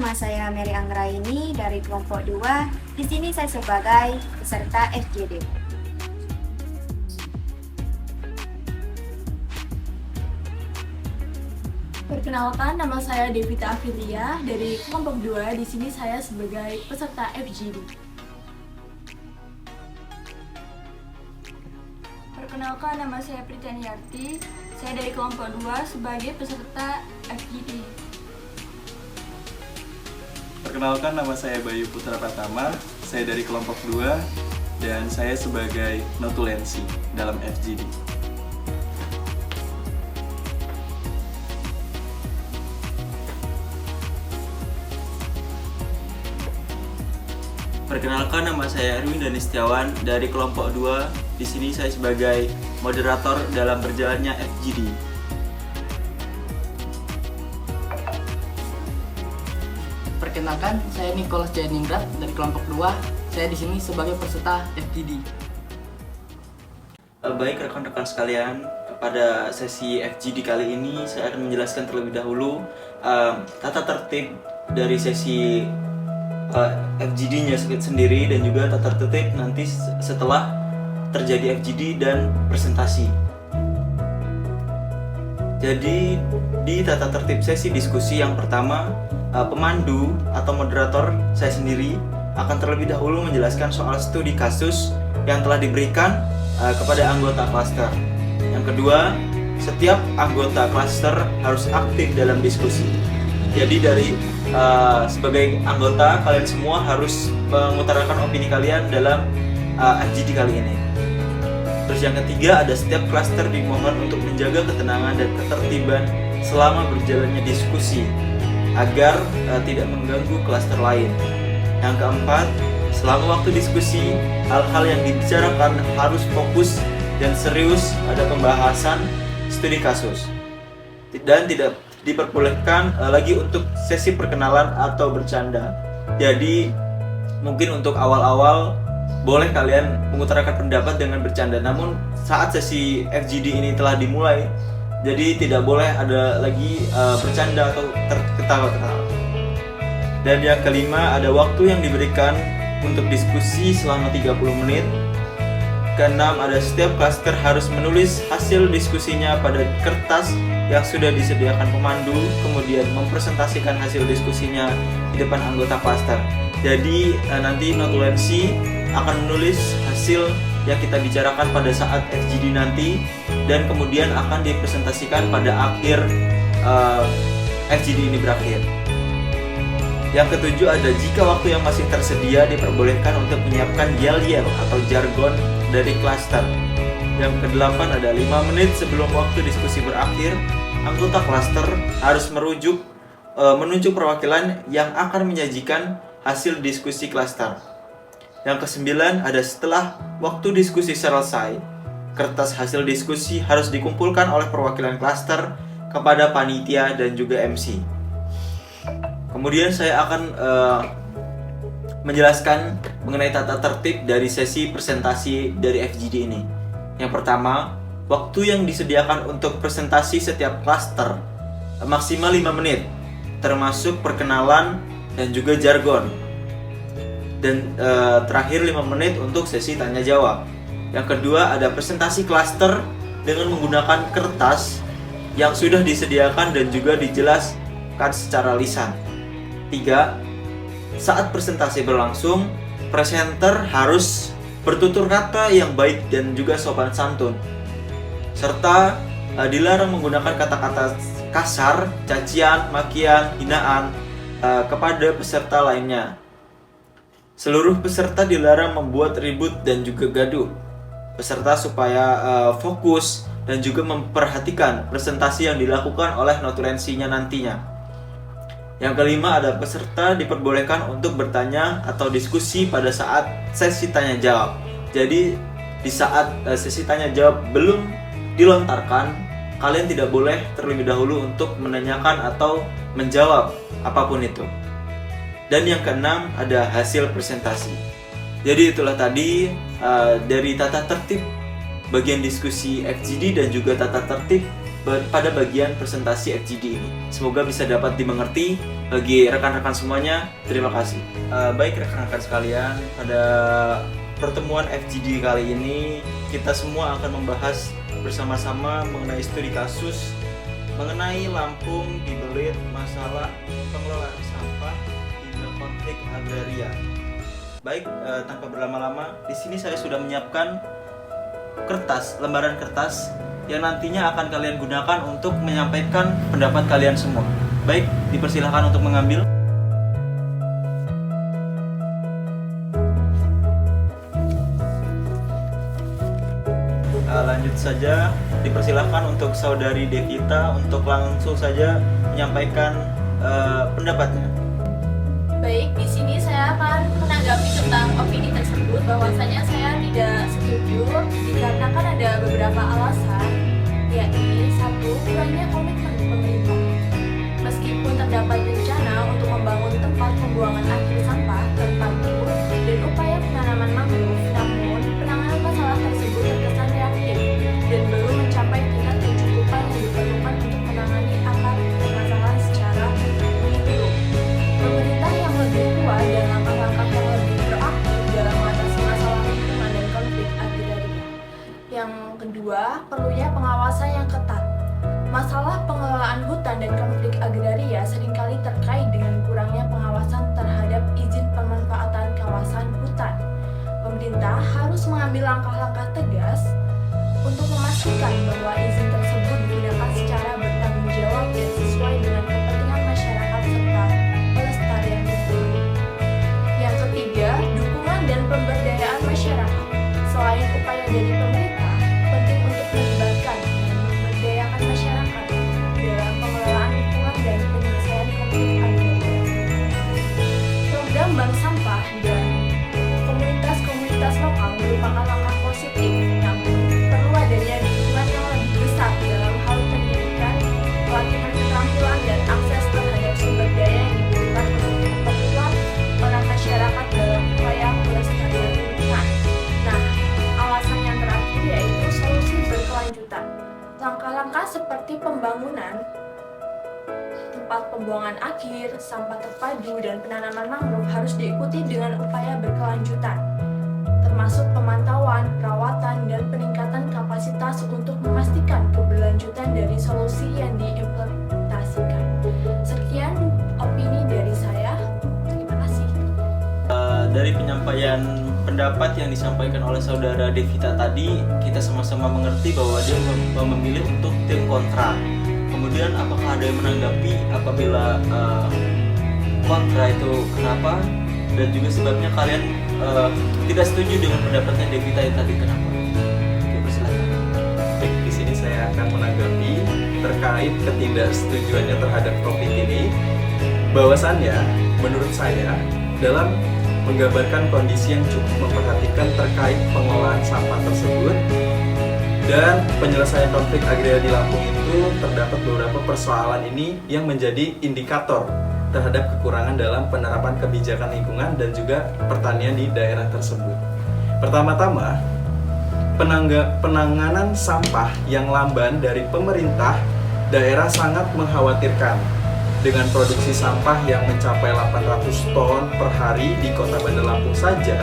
nama saya Mary Anggraini dari kelompok 2. Di sini saya sebagai peserta FGD. Perkenalkan, nama saya Devita Afilia dari kelompok 2. Di sini saya sebagai peserta FGD. Perkenalkan, nama saya Pritaniarti. Saya dari kelompok 2 sebagai peserta FGD. Perkenalkan, nama saya Bayu Putra Pratama. Saya dari kelompok 2 dan saya sebagai notulensi dalam FGD. Perkenalkan, nama saya Erwin Dani Setiawan dari kelompok 2. Di sini saya sebagai moderator dalam berjalannya FGD. Perkenalkan, saya Nicholas Jayaningrat dari kelompok 2. Saya di sini sebagai peserta FGD. Baik rekan-rekan sekalian, pada sesi FGD kali ini saya akan menjelaskan terlebih dahulu tata tertib dari sesi FGD-nya sendiri dan juga tata tertib nanti setelah terjadi FGD dan presentasi. Jadi di tata tertib sesi diskusi yang pertama, pemandu atau moderator saya sendiri akan terlebih dahulu menjelaskan soal studi kasus yang telah diberikan kepada anggota klaster. Yang kedua, setiap anggota klaster harus aktif dalam diskusi. Jadi dari sebagai anggota, kalian semua harus mengutarakan opini kalian dalam FGD kali ini. Terus yang ketiga, ada setiap klaster dimohon untuk menjaga ketenangan dan ketertiban selama berjalannya diskusi agar tidak mengganggu klaster lain. Yang keempat, selama waktu diskusi, hal-hal yang dibicarakan harus fokus dan serius pada pembahasan studi kasus. Dan tidak diperbolehkan lagi untuk sesi perkenalan atau bercanda. Jadi mungkin untuk awal-awal boleh kalian mengutarakan pendapat dengan bercanda, namun saat sesi FGD ini telah dimulai, jadi tidak boleh ada lagi bercanda atau ketawa-ketawa. Dan yang kelima, ada waktu yang diberikan untuk diskusi selama 30 menit. Keenam, ada setiap klaster harus menulis hasil diskusinya pada kertas yang sudah disediakan pemandu, kemudian mempresentasikan hasil diskusinya di depan anggota klaster. Jadi nanti notulensi akan menulis hasil yang kita bicarakan pada saat FGD nanti dan kemudian akan dipresentasikan pada akhir FGD ini berakhir. Yang ketujuh, ada jika waktu yang masih tersedia diperbolehkan untuk menyiapkan yel-yel atau jargon dari klaster. Yang kedelapan, ada 5 menit sebelum waktu diskusi berakhir, anggota klaster harus menunjuk perwakilan yang akan menyajikan hasil diskusi klaster. Yang kesembilan, ada setelah waktu diskusi selesai, kertas hasil diskusi harus dikumpulkan oleh perwakilan klaster kepada panitia dan juga MC. Kemudian saya akan menjelaskan mengenai tata tertib dari sesi presentasi dari FGD ini. Yang pertama, waktu yang disediakan untuk presentasi setiap klaster maksimal 5 menit, termasuk perkenalan dan juga jargon. Dan terakhir 5 menit untuk sesi tanya jawab. Yang kedua, ada presentasi klaster dengan menggunakan kertas yang sudah disediakan dan juga dijelaskan secara lisan. 3. Saat presentasi berlangsung, presenter harus bertutur kata yang baik dan juga sopan santun, serta dilarang menggunakan kata-kata kasar, cacian, makian, hinaan kepada peserta lainnya. Seluruh peserta dilarang membuat ribut dan juga gaduh. Peserta supaya fokus dan juga memperhatikan presentasi yang dilakukan oleh notulensinya nantinya. Yang kelima, ada peserta diperbolehkan untuk bertanya atau diskusi pada saat sesi tanya jawab. Jadi di saat sesi tanya jawab belum dilontarkan, kalian tidak boleh terlebih dahulu untuk menanyakan atau menjawab apapun itu. Dan yang keenam, ada hasil presentasi. Jadi itulah tadi dari tata tertib bagian diskusi FGD dan juga tata tertib pada bagian presentasi FGD ini. Semoga bisa dapat dimengerti bagi rekan-rekan semuanya. Terima kasih. Baik rekan-rekan sekalian, pada pertemuan FGD kali ini kita semua akan membahas bersama-sama mengenai studi kasus mengenai Lampung dibelit masalah pengelolaan sampah hingga konflik agraria. Baik, tanpa berlama-lama, di sini saya sudah menyiapkan lembaran kertas yang nantinya akan kalian gunakan untuk menyampaikan pendapat kalian semua. Baik, dipersilahkan untuk mengambil. Lanjut saja, dipersilahkan untuk saudari Devita untuk langsung saja menyampaikan pendapatnya. Baik, di sini saya akan menanggapi tentang opini tersebut bahwasanya saya tidak setuju dikarenakan ada beberapa alasan, yakni satu, kurangnya komitmen pemerintah. Meskipun terdapat rencana untuk membangun tempat pembuangan akhir sampah terpadu dan upaya penanaman mangrove, namun penanganan masalah tersebut terkesan reaktif dan belum mencapai tingkat kecukupan yang diperlukan untuk menangani akar permasalahan secara menyeluruh. Pemerintah yang lebih kuat dan langkah-langkah yang lebih proaktif dalam mengatasi masalah lingkungan dan konflik agraria. Yang kedua, perlunya pengawasan yang ketat. Masalah pengelolaan hutan dan konflik agraria seringkali terkait dengan kurangnya pengawasan terhadap izin pemanfaatan kawasan hutan. Pemerintah harus mengambil langkah-langkah tegas untuk memastikan bahwa izin tersebut digunakan secara bertanggung jawab dan sesuai dengan kepentingan masyarakat serta pelestarian lingkungan. Yang ketiga, dukungan dan pemberdayaan masyarakat. Selain upaya dari pemerintah, penting untuk melibatkan dan memberdayakan masyarakat dalam pengelolaan lingkungan dan penyelesaian konflik agraria. Program bank sampah dan komunitas lokal merupakan langkah positif, namun perlu adanya dukungan yang lebih besar dalam hal pendidikan, pelatihan keterampilan dan akses terhadap sumber daya yang dibutuhkan untuk keperluan orang masyarakat dalam upaya pelestarian lingkungan. Nah, alasan yang terakhir yaitu solusi berkelanjutan. Langkah-langkah seperti pembangunan tempat pembuangan akhir, sampah terpadu, dan penanaman mangrove harus diikuti dengan upaya berkelanjutan, termasuk pemantauan, perawatan, dan peningkatan kapasitas untuk memastikan keberlanjutan dari solusi yang diimplementasikan. Sekian opini dari saya. Terima kasih. Dari penyampaian pendapat yang disampaikan oleh saudara Devita tadi, kita sama-sama mengerti bahwa dia memilih untuk tim kontra. Kemudian apakah ada yang menanggapi apabila kontra itu kenapa? Dan juga sebabnya kalian tidak setuju dengan pendapatnya Devita yang tadi kenapa? Oke, persilakan. Baik, di sini saya akan menanggapi terkait ketidaksetujuannya terhadap topik ini. Bahwasannya, menurut saya, dalam menggambarkan kondisi yang cukup memperhatikan terkait pengelolaan sampah tersebut dan penyelesaian konflik agraria di Lampung itu, terdapat beberapa persoalan ini yang menjadi indikator terhadap kekurangan dalam penerapan kebijakan lingkungan dan juga pertanian di daerah tersebut. Pertama-tama, penanganan sampah yang lamban dari pemerintah daerah sangat mengkhawatirkan. Dengan produksi sampah yang mencapai 800 ton per hari di Kota Bandar Lampung saja,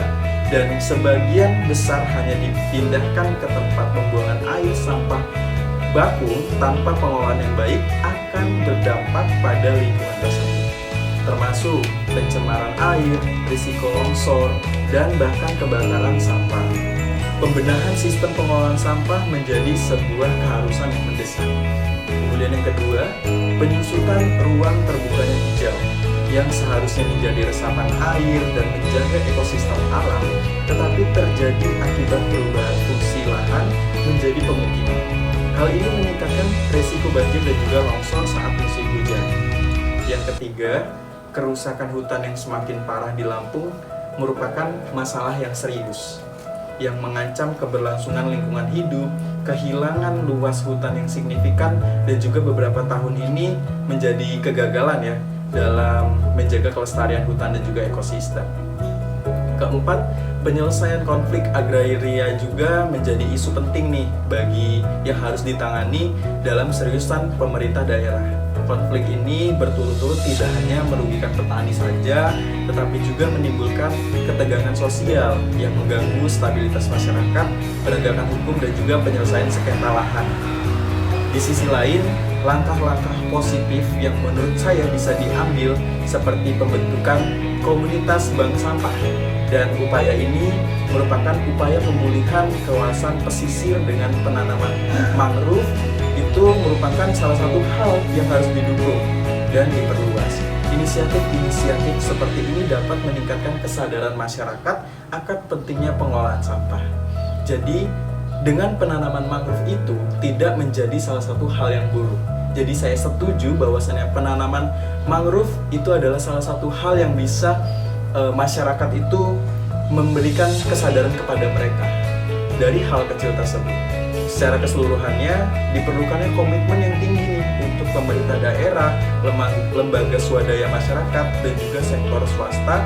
dan sebagian besar hanya dipindahkan ke tempat pembuangan air sampah baku tanpa pengelolaan yang baik, akan berdampak pada lingkungan tersebut, termasuk pencemaran air, risiko longsor, dan bahkan kebakaran sampah. Pembenahan sistem pengelolaan sampah menjadi sebuah keharusan yang mendesak. Kemudian yang kedua, penyusutan ruang terbukanya hijau yang seharusnya menjadi resapan air dan menjaga ekosistem alam, tetapi terjadi akibat perubahan fungsi lahan menjadi pemukiman. Hal ini meningkatkan risiko banjir dan juga longsor saat musim hujan. Yang ketiga, kerusakan hutan yang semakin parah di Lampung merupakan masalah yang serius, yang mengancam keberlangsungan lingkungan hidup, kehilangan luas hutan yang signifikan, dan juga beberapa tahun ini menjadi kegagalan ya dalam menjaga kelestarian hutan dan juga ekosistem. keempat, penyelesaian konflik agraria juga menjadi isu penting nih bagi yang harus ditangani dalam seriusan pemerintah daerah. Konflik ini berturut-turut tidak hanya merugikan petani saja, tetapi juga menimbulkan ketegangan sosial yang mengganggu stabilitas masyarakat, penegakan hukum, dan juga penyelesaian sengketa lahan. Di sisi lain, langkah-langkah positif yang menurut saya bisa diambil seperti pembentukan komunitas bank sampah, dan upaya ini merupakan upaya pemulihan kawasan pesisir dengan penanaman mangrove. Itu merupakan salah satu hal yang harus didukung dan diperluas. Inisiatif-inisiatif seperti ini dapat meningkatkan kesadaran masyarakat akan pentingnya pengolahan sampah. Jadi, dengan penanaman mangrove itu tidak menjadi salah satu hal yang buruk. Jadi saya setuju bahwasannya penanaman mangrove itu adalah salah satu hal yang bisa masyarakat itu memberikan kesadaran kepada mereka dari hal kecil tersebut. Secara keseluruhannya diperlukannya komitmen yang tinggi nih untuk pemerintah daerah, lembaga swadaya masyarakat, dan juga sektor swasta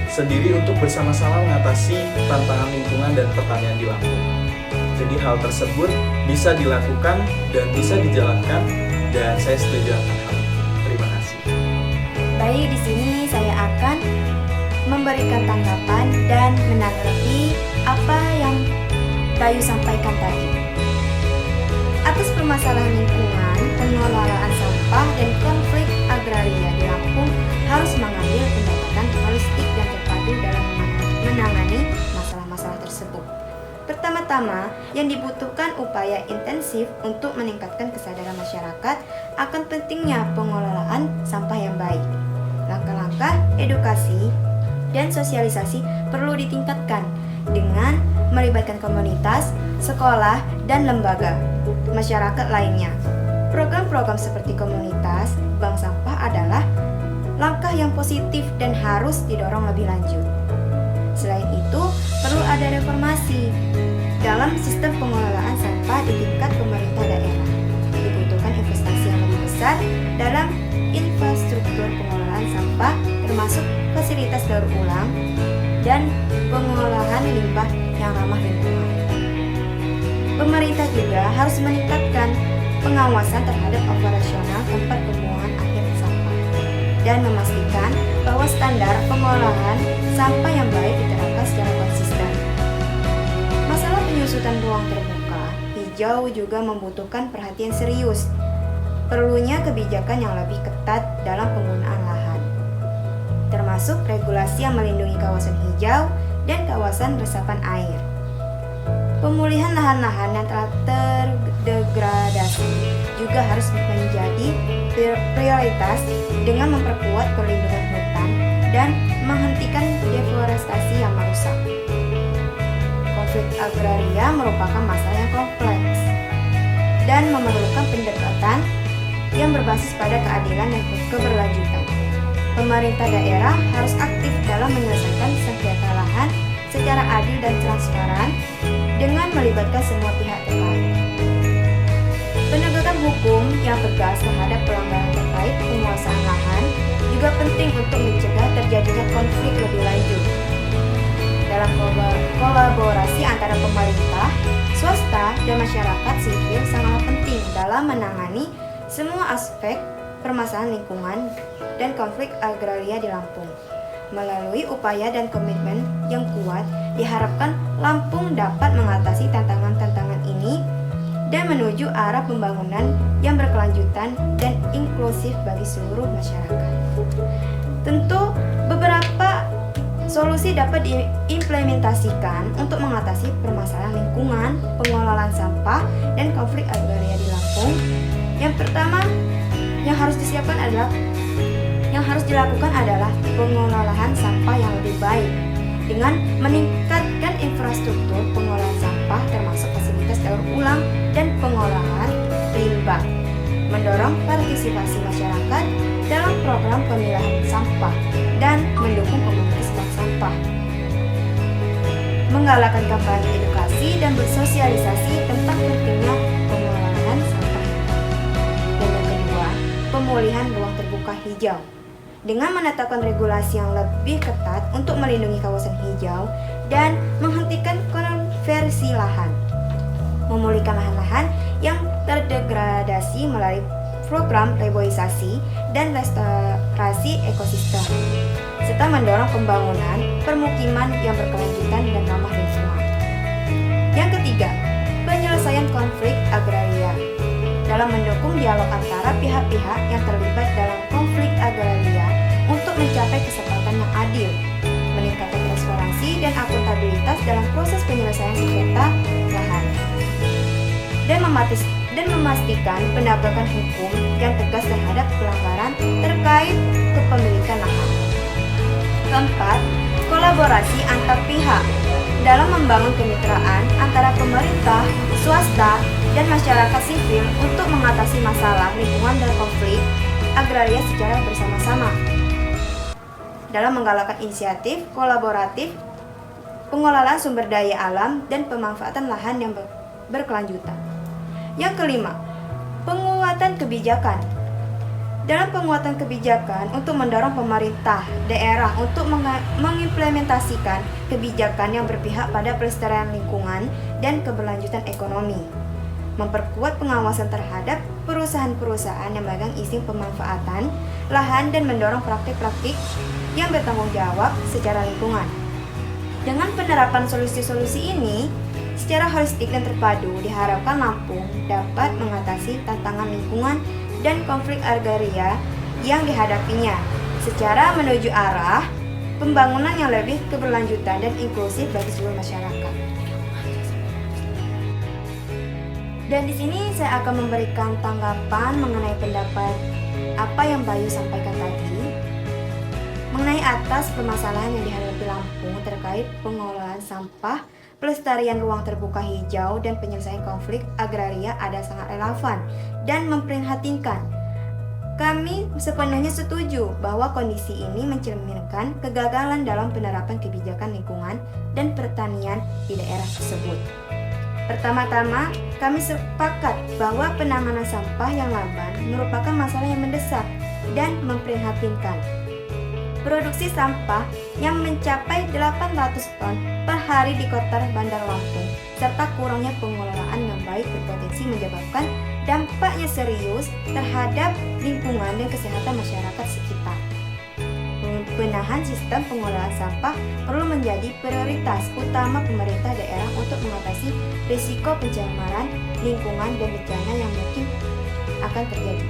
sendiri untuk bersama-sama mengatasi tantangan lingkungan dan pertanian di Lampung. Jadi hal tersebut bisa dilakukan dan bisa dijalankan, dan saya setuju akan hal itu. Terima kasih. Baik, di sini saya akan memberikan tanggapan dan menanggapi apa yang Bayu sampaikan tadi. Atas permasalahan lingkungan, pengelolaan sampah, dan konflik agraria di Lampung harus mengambil pendekatan holistik dan terpadu dalam menangani masalah-masalah tersebut. Pertama-tama, yang dibutuhkan upaya intensif untuk meningkatkan kesadaran masyarakat akan pentingnya pengelolaan sampah yang baik. Langkah-langkah edukasi dan sosialisasi perlu ditingkatkan dengan melibatkan komunitas, sekolah, dan lembaga masyarakat lainnya. Program-program seperti komunitas bank sampah adalah langkah yang positif dan harus didorong lebih lanjut. Selain itu, perlu ada reformasi dalam sistem pengelolaan sampah di tingkat pemerintah daerah. Dibutuhkan investasi yang lebih besar dalam infrastruktur pengelolaan sampah, termasuk fasilitas daur ulang dan pengolahan limbah yang ramah lingkungan. Pemerintah juga harus meningkatkan pengawasan terhadap operasional tempat pembuangan akhir sampah dan memastikan bahwa standar pengolahan sampah yang baik diterapkan secara konsisten. Masalah penyusutan ruang terbuka hijau juga membutuhkan perhatian serius. Perlunya kebijakan yang lebih ketat dalam penggunaan lahan, termasuk regulasi yang melindungi kawasan hijau dan kawasan resapan air. Pemulihan lahan-lahan yang telah terdegradasi juga harus menjadi prioritas dengan memperkuat perlindungan hutan dan menghentikan deforestasi yang merusak. Konflik agraria merupakan masalah yang kompleks dan memerlukan pendekatan yang berbasis pada keadilan dan keberlanjutan. Pemerintah daerah harus aktif dalam menyelesaikan sengketa lahan secara adil dan transparan dengan melibatkan semua pihak terkait. Penegakan hukum yang tegas terhadap pelanggaran terkait penguasaan lahan juga penting untuk mencegah terjadinya konflik lebih lanjut. Dalam kolaborasi antara pemerintah, swasta, dan masyarakat sipil sangat penting dalam menangani semua aspek permasalahan lingkungan dan konflik agraria di Lampung. Melalui upaya dan komitmen yang kuat, diharapkan Lampung dapat mengatasi tantangan-tantangan ini dan menuju arah pembangunan yang berkelanjutan dan inklusif bagi seluruh masyarakat. Tentu, beberapa solusi dapat diimplementasikan untuk mengatasi permasalahan lingkungan, pengelolaan sampah, dan konflik agraria di Lampung. Yang pertama, yang harus dilakukan adalah pengelolaan sampah yang lebih baik dengan meningkatkan infrastruktur pengolahan sampah termasuk fasilitas daur ulang dan pengolahan limbah, mendorong partisipasi masyarakat dalam program pemilahan sampah dan mendukung komunitas bank sampah, menggalakkan kampanye edukasi dan bersosialisasi tentang pentingnya pengelolaan sampah. Dan yang kedua, pemulihan ruang terbuka hijau. dengan menetapkan regulasi yang lebih ketat untuk melindungi kawasan hijau dan menghentikan konversi lahan, memulihkan lahan-lahan yang terdegradasi melalui program reboisasi dan restorasi ekosistem, serta mendorong pembangunan permukiman yang berkelanjutan dan ramah lingkungan. Yang ketiga, penyelesaian konflik agraria. Dalam mendukung dialog antara pihak-pihak yang terlibat dalam konflik agraria untuk mencapai kesepakatan yang adil, meningkatkan transparansi dan akuntabilitas dalam proses penyelesaian sengketa lahan, dan memastikan penegakan hukum yang tegas terhadap pelanggaran terkait kepemilikan lahan. Keempat, kolaborasi antar pihak dalam membangun kemitraan antara pemerintah, swasta, dan masyarakat sipil untuk mengatasi masalah lingkungan dan konflik agraria secara bersama-sama. Dalam menggalakkan inisiatif kolaboratif, pengelolaan sumber daya alam, dan pemanfaatan lahan yang berkelanjutan. Yang kelima, penguatan kebijakan. Dalam penguatan kebijakan untuk mendorong pemerintah daerah untuk mengimplementasikan kebijakan yang berpihak pada pelestarian lingkungan dan keberlanjutan ekonomi, memperkuat pengawasan terhadap perusahaan-perusahaan yang memegang izin pemanfaatan lahan dan mendorong praktik-praktik yang bertanggung jawab secara lingkungan. Dengan penerapan solusi-solusi ini secara holistik dan terpadu, diharapkan Lampung dapat mengatasi tantangan lingkungan dan konflik agraria yang dihadapinya secara menuju arah pembangunan yang lebih keberlanjutan dan inklusif bagi seluruh masyarakat. Dan di sini saya akan memberikan tanggapan mengenai pendapat apa yang Bayu sampaikan tadi mengenai atas permasalahan yang dihadapi Lampung terkait pengelolaan sampah, pelestarian ruang terbuka hijau, dan penyelesaian konflik agraria ada sangat relevan dan memprihatinkan. Kami sepenuhnya setuju bahwa kondisi ini mencerminkan kegagalan dalam penerapan kebijakan lingkungan dan pertanian di daerah tersebut. Pertama-tama, kami sepakat bahwa penanganan sampah yang lamban merupakan masalah yang mendesak dan memprihatinkan. Produksi sampah yang mencapai 800 ton per hari di kota Bandar Lampung, serta kurangnya pengelolaan yang baik berpotensi menyebabkan dampaknya serius terhadap lingkungan dan kesehatan masyarakat sekitar. Pembenahan sistem pengelolaan sampah perlu menjadi prioritas utama pemerintah daerah untuk mengatasi risiko pencemaran lingkungan dan bencana yang mungkin akan terjadi.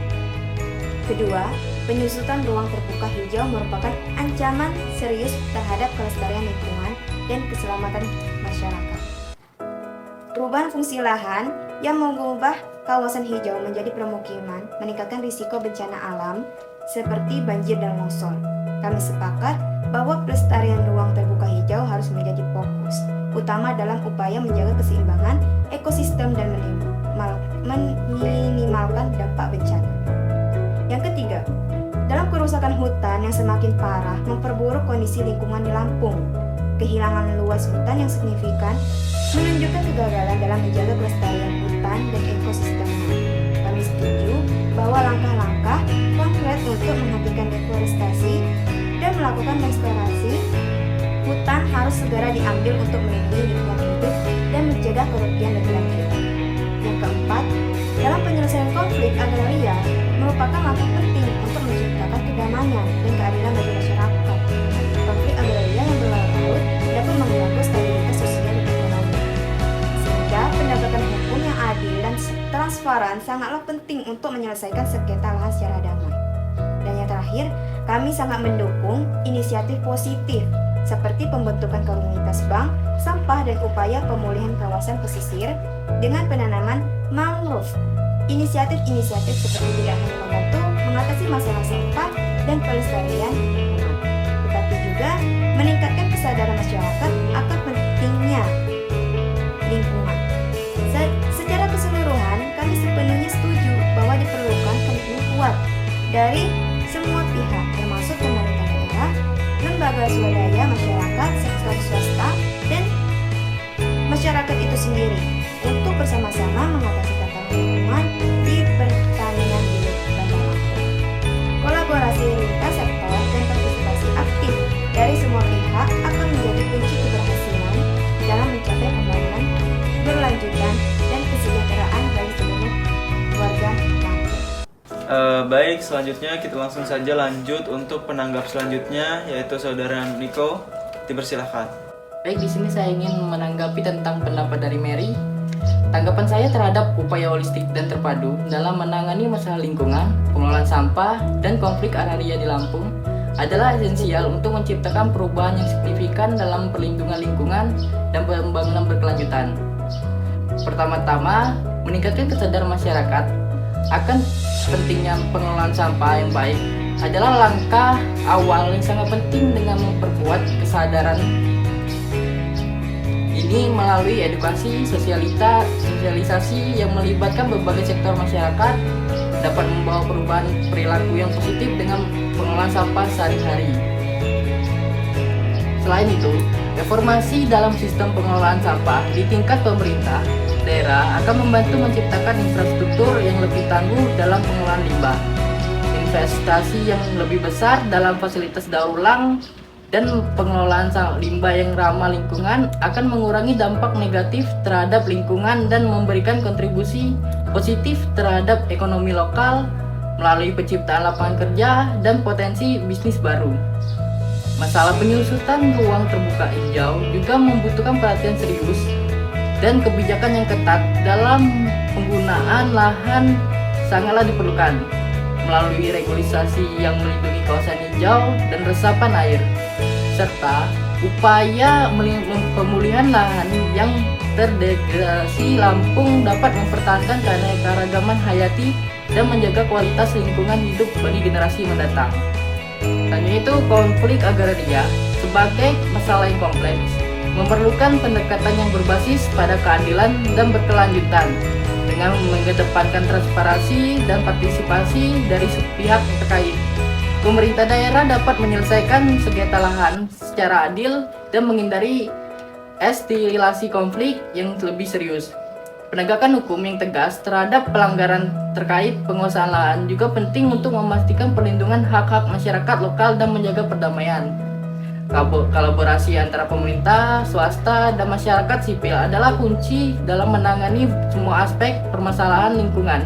Kedua, penyusutan ruang terbuka hijau merupakan ancaman serius terhadap kelestarian lingkungan dan keselamatan masyarakat. Perubahan fungsi lahan yang mengubah kawasan hijau menjadi permukiman meningkatkan risiko bencana alam seperti banjir dan longsor. Kami sepakat bahwa pelestarian ruang terbuka hijau harus menjadi fokus utama dalam upaya menjaga keseimbangan ekosistem dan meminimalkan dampak bencana. Yang ketiga, dalam kerusakan hutan yang semakin parah memperburuk kondisi lingkungan di Lampung. Kehilangan luas hutan yang signifikan menunjukkan kegagalan dalam menjaga kelestarian hutan dan ekosistemnya. Kami setuju bahwa langkah-langkah konkret untuk menghentikan deforestasi dan melakukan restorasi hutan harus segera diambil untuk melindungi lingkungan hidup dan mencegah kerugian lebih lanjut. Yang keempat, dalam penyelesaian konflik agraria merupakan langkah penting untuk menciptakan kedamaian dan keadilan bagi masyarakat. Konflik agraria yang berlarut dapat mengganggu stabilitas sosial dan ekonomi. Sehingga penegakan hukum yang adil dan transparan sangatlah penting untuk menyelesaikan sengketa lahan secara damai. Dan yang terakhir, kami sangat mendukung inisiatif positif seperti pembentukan komunitas bank sampah dan upaya pemulihan kawasan pesisir dengan penanaman mangrove. Inisiatif-inisiatif seperti tidak hanya membantu mengatasi masalah sampah dan pelestarian lingkungan, tetapi juga meningkatkan kesadaran masyarakat akan pentingnya lingkungan. Secara keseluruhan, kami sepenuhnya setuju bahwa diperlukan komitmen kuat dari semua pihak, termasuk pemerintah daerah, lembaga swadaya, masyarakat, sektor swasta, dan masyarakat itu sendiri untuk bersama-sama mengatasi tantangan lingkungan di pertanian di Bandar Lampung. Kolaborasi lintas sektor dari semua pihak akan menjadi kunci keberhasilan dalam mencapai pembangunan berlanjutan dan kesejahteraan bagi seluruh warga Lampung. Baik, selanjutnya kita langsung saja lanjut untuk penanggap selanjutnya, yaitu Saudara Niko. Dipersilahkan. Baik, di sini saya ingin menanggapi tentang pendapat dari Mary. Tanggapan saya terhadap upaya holistik dan terpadu dalam menangani masalah lingkungan, pengelolaan sampah, dan konflik agraria di Lampung adalah esensial untuk menciptakan perubahan yang signifikan dalam perlindungan lingkungan dan pembangunan berkelanjutan. Pertama-tama, meningkatkan kesadaran masyarakat akan pentingnya pengelolaan sampah yang baik adalah langkah awal yang sangat penting dengan memperkuat kesadaran ini melalui edukasi, sosialisasi yang melibatkan berbagai sektor masyarakat dapat membawa perubahan perilaku yang positif dengan pengelolaan sampah sehari-hari. Selain itu, reformasi dalam sistem pengelolaan sampah di tingkat pemerintah daerah akan membantu menciptakan infrastruktur yang lebih tangguh dalam pengelolaan limbah, investasi yang lebih besar dalam fasilitas daur ulang, dan pengelolaan limbah yang ramah lingkungan akan mengurangi dampak negatif terhadap lingkungan dan memberikan kontribusi positif terhadap ekonomi lokal melalui penciptaan lapangan kerja dan potensi bisnis baru. Masalah penyusutan ruang terbuka hijau juga membutuhkan perhatian serius dan kebijakan yang ketat dalam penggunaan lahan sangatlah diperlukan melalui regulasi yang melindungi kawasan hijau dan resapan air, serta upaya pemulihan lahan yang terdegradasi. Lampung dapat mempertahankan keanekaragaman hayati dan menjaga kualitas lingkungan hidup bagi generasi mendatang. Selanjutnya itu konflik agraria sebagai masalah yang kompleks memerlukan pendekatan yang berbasis pada keadilan dan berkelanjutan dengan mengedepankan transparansi dan partisipasi dari pihak terkait. Pemerintah daerah dapat menyelesaikan sengketa lahan secara adil dan menghindari eskalasi konflik yang lebih serius. Penegakan hukum yang tegas terhadap pelanggaran terkait penguasaan lahan juga penting untuk memastikan perlindungan hak-hak masyarakat lokal dan menjaga perdamaian. Kolaborasi antara pemerintah, swasta, dan masyarakat sipil adalah kunci dalam menangani semua aspek permasalahan lingkungan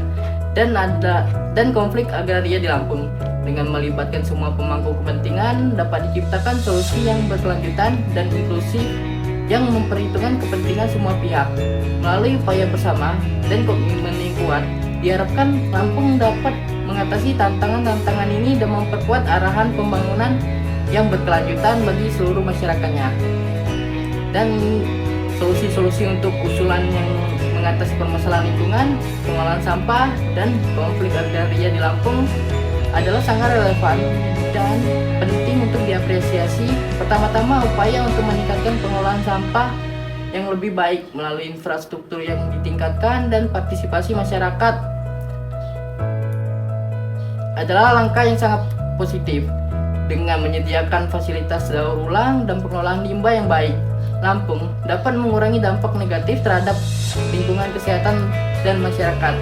dan konflik agraria di Lampung. Dengan melibatkan semua pemangku kepentingan, dapat diciptakan solusi yang berkelanjutan dan inklusif yang memperhitungkan kepentingan semua pihak. Melalui upaya bersama dan komitmen yang kuat, diharapkan Lampung dapat mengatasi tantangan-tantangan ini dan memperkuat arahan pembangunan yang berkelanjutan bagi seluruh masyarakatnya. Dan solusi-solusi untuk usulan yang mengatasi permasalahan lingkungan, pengelolaan sampah, dan konflik agraria di Lampung adalah sangat relevan dan penting untuk diapresiasi. Pertama-tama, upaya untuk meningkatkan pengelolaan sampah yang lebih baik melalui infrastruktur yang ditingkatkan dan partisipasi masyarakat adalah langkah yang sangat positif. Dengan menyediakan fasilitas daur ulang dan pengelolaan limbah yang baik, Lampung dapat mengurangi dampak negatif terhadap lingkungan, kesehatan, dan masyarakat.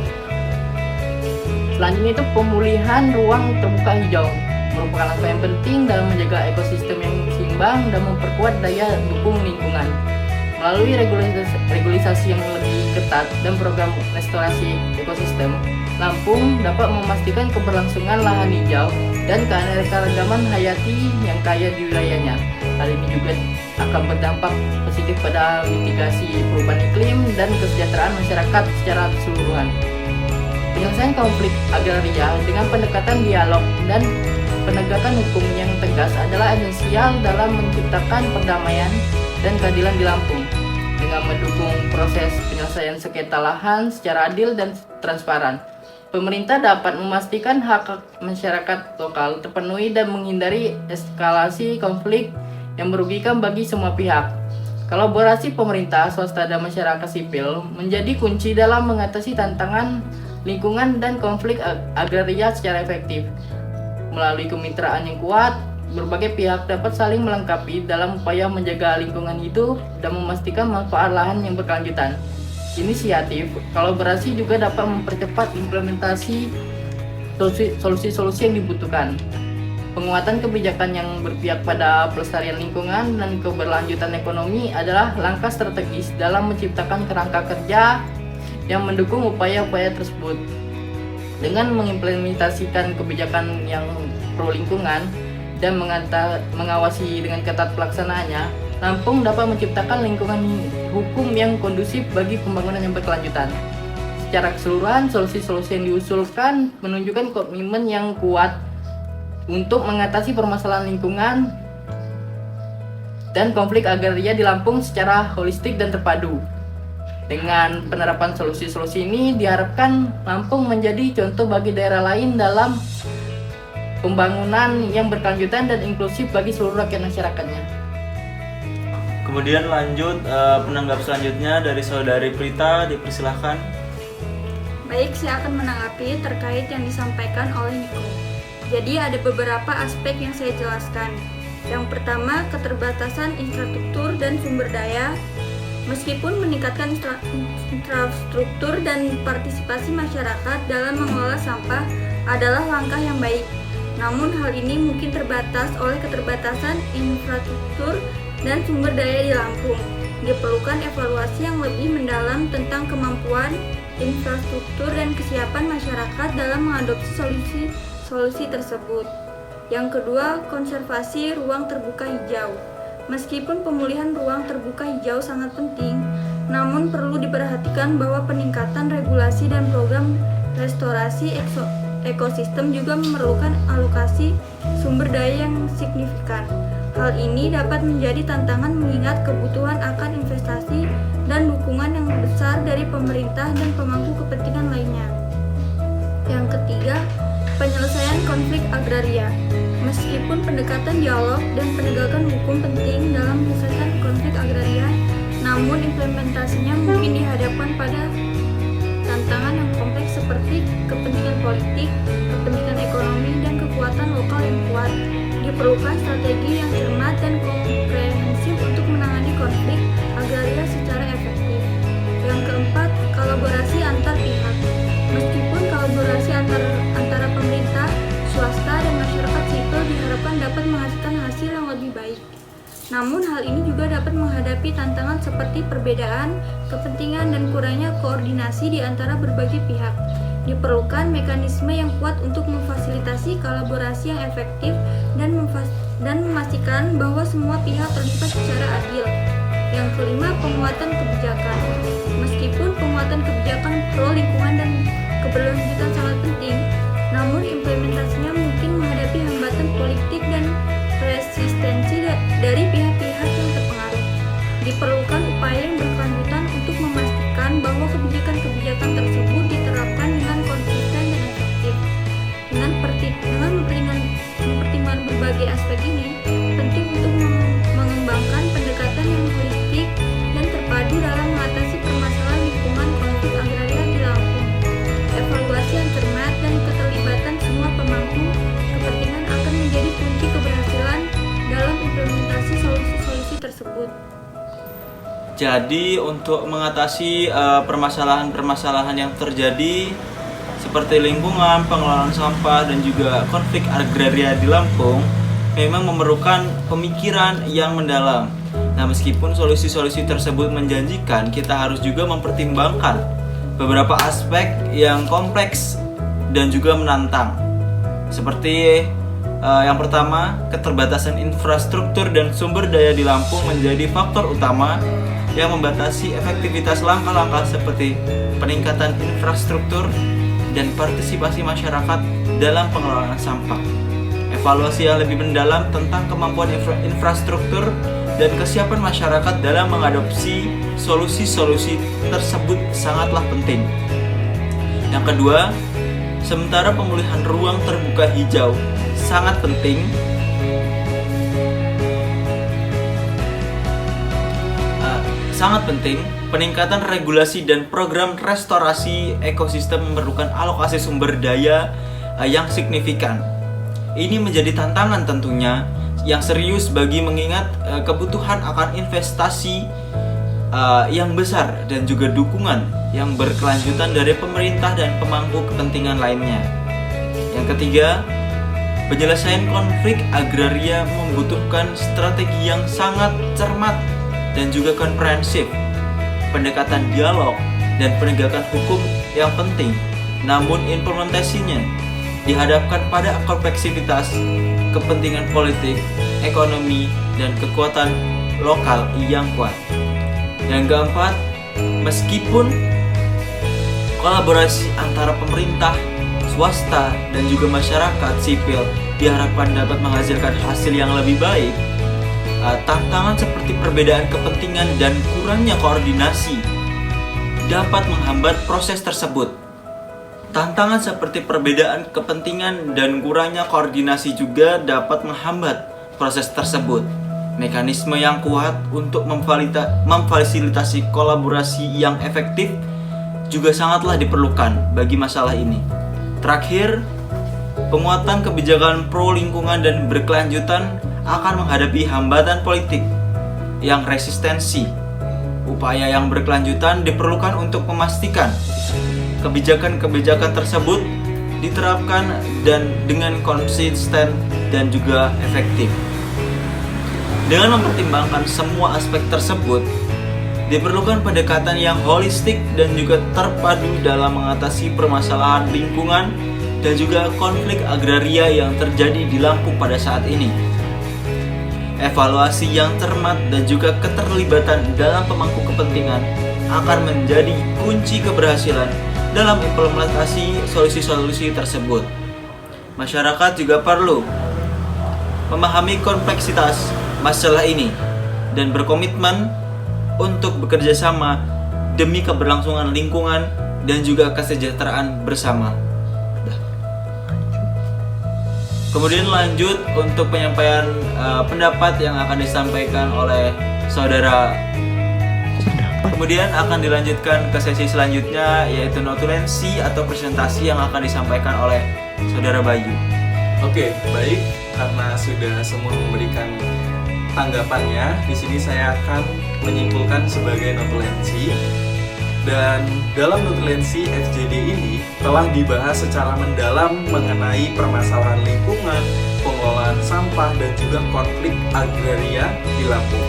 Selanjutnya itu pemulihan ruang terbuka hijau merupakan langkah yang penting dalam menjaga ekosistem yang seimbang dan memperkuat daya dukung lingkungan. Melalui regulasi yang lebih ketat dan program restorasi ekosistem, Lampung dapat memastikan keberlangsungan lahan hijau dan keanekaragaman hayati yang kaya di wilayahnya. Hal ini juga akan berdampak positif pada mitigasi perubahan iklim dan kesejahteraan masyarakat secara keseluruhan. Penyelesaian konflik agraria dengan pendekatan dialog dan penegakan hukum yang tegas adalah esensial dalam menciptakan perdamaian dan keadilan di Lampung. Dengan mendukung proses penyelesaian sengketa lahan secara adil dan transparan, pemerintah dapat memastikan hak masyarakat lokal terpenuhi dan menghindari eskalasi konflik yang merugikan bagi semua pihak. Kolaborasi pemerintah, swasta, dan masyarakat sipil menjadi kunci dalam mengatasi tantangan lingkungan dan konflik agraria secara efektif. Melalui kemitraan yang kuat, berbagai pihak dapat saling melengkapi dalam upaya menjaga lingkungan hidup dan memastikan manfaat lahan yang berkelanjutan. Inisiatif kolaborasi juga dapat mempercepat implementasi solusi-solusi yang dibutuhkan. Penguatan kebijakan yang berpihak pada pelestarian lingkungan dan keberlanjutan ekonomi adalah langkah strategis dalam menciptakan kerangka kerja yang mendukung upaya-upaya tersebut. Dengan mengimplementasikan kebijakan yang pro lingkungan dan mengawasi dengan ketat pelaksanaannya, Lampung dapat menciptakan lingkungan hukum yang kondusif bagi pembangunan yang berkelanjutan. Secara keseluruhan, solusi-solusi yang diusulkan menunjukkan komitmen yang kuat untuk mengatasi permasalahan lingkungan dan konflik agraria di Lampung secara holistik dan terpadu. Dengan penerapan solusi-solusi ini diharapkan Lampung menjadi contoh bagi daerah lain dalam pembangunan yang berkelanjutan dan inklusif bagi seluruh rakyat masyarakatnya. Kemudian lanjut penanggap selanjutnya dari saudari Prita, dipersilahkan. Baik, saya akan menanggapi terkait yang disampaikan oleh Niko. Jadi ada beberapa aspek yang saya jelaskan. Yang pertama, keterbatasan infrastruktur dan sumber daya. Meskipun meningkatkan infrastruktur dan partisipasi masyarakat dalam mengelola sampah adalah langkah yang baik. Namun hal ini mungkin terbatas oleh keterbatasan infrastruktur dan sumber daya di Lampung. Diperlukan evaluasi yang lebih mendalam tentang kemampuan infrastruktur dan kesiapan masyarakat dalam mengadopsi solusi tersebut. Yang kedua, konservasi ruang terbuka hijau. Meskipun pemulihan ruang terbuka hijau sangat penting, namun perlu diperhatikan bahwa peningkatan regulasi dan program restorasi ekosistem juga memerlukan alokasi sumber daya yang signifikan. Hal ini dapat menjadi tantangan mengingat kebutuhan akan investasi dan dukungan yang besar dari pemerintah dan pemangku kepentingan lainnya. Yang ketiga, penyelesaian konflik agraria. Meskipun pendekatan dialog dan penegakan hukum penting dalam menyelesaikan konflik agraria, namun implementasinya mungkin dihadapkan pada tantangan yang kompleks seperti kepentingan politik, kepentingan ekonomi, dan kekuatan lokal yang kuat. Diperlukan strategi yang cermat dan komprehensif untuk menangani konflik agraria secara efektif. Yang keempat, kolaborasi antar pihak. Meskipun kolaborasi antara pemerintah, swasta, dan masyarakat sipil diharapkan dapat menghasilkan hasil yang lebih baik. Namun hal ini juga dapat menghadapi tantangan seperti perbedaan, kepentingan, dan kurangnya koordinasi di antara berbagai pihak. Diperlukan mekanisme yang kuat untuk memfasilitasi kolaborasi yang efektif dan memastikan bahwa semua pihak terlibat secara adil. Yang kelima, penguatan kebijakan. Meskipun penguatan kebijakan pro lingkungan dan keberlanjutan sangat penting, namun implementasinya mungkin menghadapi hambatan politik dan resistensi dari pihak-pihak yang terpengaruh. Diperlukan upaya yang berkelanjutan untuk memastikan bahwa kebijakan-kebijakan tersebut diterapkan dengan konsisten dan efektif. Dengan mempertimbangkan berbagai aspek ini, penting untuk mengembangkan pendekatan yang holistik dan terpadu dalam mengatasi permasalahan lingkungan konflik agraria di Lampung. Evaluasi yang cermat dan keterlibatan semua pemangku kepentingan akan menjadi kunci keberhasilan dalam implementasi solusi-solusi tersebut. Jadi untuk mengatasi permasalahan-permasalahan yang terjadi seperti lingkungan, pengelolaan sampah, dan juga konflik agraria di Lampung memang memerlukan pemikiran yang mendalam. Nah, meskipun solusi-solusi tersebut menjanjikan, kita harus juga mempertimbangkan beberapa aspek yang kompleks dan juga menantang. Seperti yang pertama, keterbatasan infrastruktur dan sumber daya di Lampung menjadi faktor utama yang membatasi efektivitas langkah-langkah seperti peningkatan infrastruktur dan partisipasi masyarakat dalam pengelolaan sampah. Evaluasi yang lebih mendalam tentang kemampuan infrastruktur dan kesiapan masyarakat dalam mengadopsi solusi-solusi tersebut sangatlah penting. Yang kedua, sementara pemulihan ruang terbuka hijau sangat penting, peningkatan regulasi dan program restorasi ekosistem memerlukan alokasi sumber daya yang signifikan. Ini menjadi tantangan tentunya yang serius bagi mengingat kebutuhan akan investasi yang besar dan juga dukungan yang berkelanjutan dari pemerintah dan pemangku kepentingan lainnya. Yang ketiga, Penyelesaian konflik agraria membutuhkan strategi yang sangat cermat dan juga komprehensif, pendekatan dialog, dan penegakan hukum yang penting. Namun implementasinya dihadapkan pada kompleksitas, kepentingan politik, ekonomi, dan kekuatan lokal yang kuat. Yang keempat, meskipun kolaborasi antara pemerintah, swasta, dan juga masyarakat sipil diharapkan dapat menghasilkan hasil yang lebih baik, tantangan seperti perbedaan kepentingan dan kurangnya koordinasi dapat menghambat proses tersebut. Tantangan seperti perbedaan kepentingan dan kurangnya koordinasi juga dapat menghambat proses tersebut. Mekanisme yang kuat untuk memfasilitasi kolaborasi yang efektif juga sangatlah diperlukan bagi masalah ini. Terakhir, penguatan kebijakan pro lingkungan dan berkelanjutan akan menghadapi hambatan politik yang resistensi. Upaya yang berkelanjutan diperlukan untuk memastikan kebijakan-kebijakan tersebut diterapkan dan dengan konsisten dan juga efektif. Dengan mempertimbangkan semua aspek tersebut, diperlukan pendekatan yang holistik dan juga terpadu dalam mengatasi permasalahan lingkungan dan juga konflik agraria yang terjadi di Lampung pada saat ini. Evaluasi yang cermat dan juga keterlibatan dalam pemangku kepentingan akan menjadi kunci keberhasilan dalam implementasi solusi-solusi tersebut. Masyarakat juga perlu memahami kompleksitas masalah ini dan berkomitmen untuk bekerja sama demi keberlangsungan lingkungan dan juga kesejahteraan bersama. Kemudian lanjut untuk penyampaian pendapat yang akan disampaikan oleh saudara. Kemudian akan dilanjutkan ke sesi selanjutnya, yaitu notulensi atau presentasi yang akan disampaikan oleh saudara Bayu. Oke, baik. Karena sudah semua memberikan tanggapannya, di sini saya akan menyimpulkan sebagai notulensi. Dan dalam notulensi FJD ini telah dibahas secara mendalam mengenai permasalahan lingkungan, pengelolaan sampah, dan juga konflik agraria di Lampung.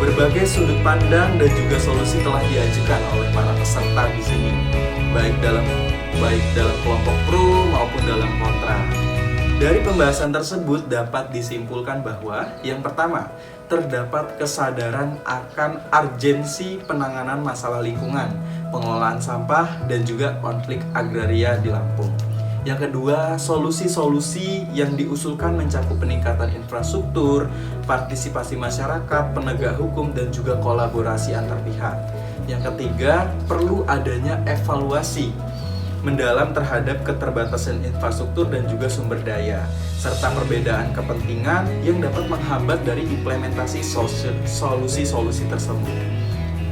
Berbagai sudut pandang dan juga solusi telah diajukan oleh para peserta di sini, baik dalam kelompok pro maupun dalam kontra. Dari pembahasan tersebut dapat disimpulkan bahwa yang pertama, terdapat kesadaran akan urgensi penanganan masalah lingkungan, pengelolaan sampah, dan juga konflik agraria di Lampung. Yang kedua, solusi-solusi yang diusulkan mencakup peningkatan infrastruktur, partisipasi masyarakat, penegak hukum, dan juga kolaborasi antar pihak. Yang ketiga, perlu adanya evaluasi mendalam terhadap keterbatasan infrastruktur dan juga sumber daya, serta perbedaan kepentingan yang dapat menghambat dari implementasi solusi-solusi tersebut.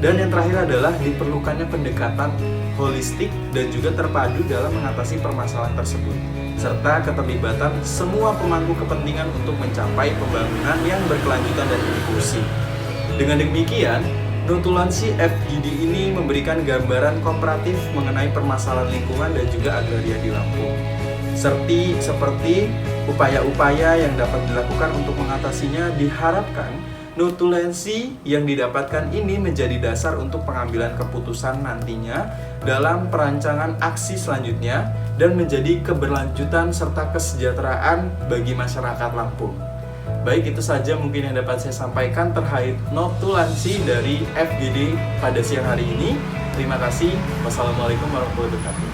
Dan yang terakhir adalah diperlukannya pendekatan holistik dan juga terpadu dalam mengatasi permasalahan tersebut, serta keterlibatan semua pemangku kepentingan untuk mencapai pembangunan yang berkelanjutan dan inklusif. Dengan demikian, notulensi FGD ini memberikan gambaran komparatif mengenai permasalahan lingkungan dan juga agraria di Lampung, seperti upaya-upaya yang dapat dilakukan untuk mengatasinya. Diharapkan notulensi yang didapatkan ini menjadi dasar untuk pengambilan keputusan nantinya dalam perancangan aksi selanjutnya dan menjadi keberlanjutan serta kesejahteraan bagi masyarakat Lampung. Baik, itu saja mungkin yang dapat saya sampaikan terkait notulensi dari FGD pada siang hari ini. Terima kasih. Wassalamualaikum warahmatullahi wabarakatuh.